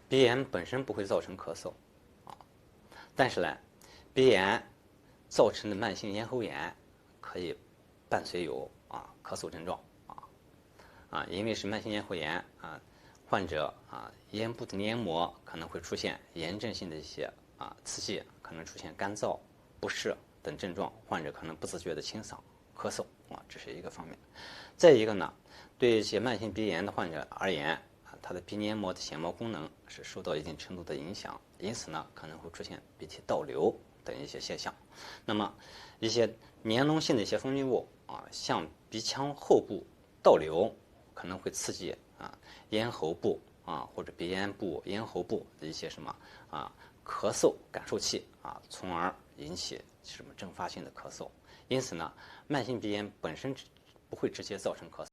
鼻炎本身不会造成咳嗽，啊，但是呢，鼻炎造成的慢性咽喉炎可以伴随有咳嗽症状因为是慢性咽喉炎患者咽部的黏膜可能会出现炎症性的一些刺激，可能出现干燥、不适等症状，患者可能不自觉的清嗓、咳嗽这是一个方面。再一个呢，对一些慢性鼻炎的患者而言他的鼻黏膜的显毛功能是受到一定程度的影响，因此呢可能会出现鼻涕倒流等一些现象。那么一些黏脓性的一些分泌物向鼻腔后部倒流，可能会刺激咽喉部或者鼻咽部、咽喉部的一些什么咳嗽感受器从而引起什么阵发性的咳嗽。因此呢，慢性鼻炎本身不会直接造成咳嗽。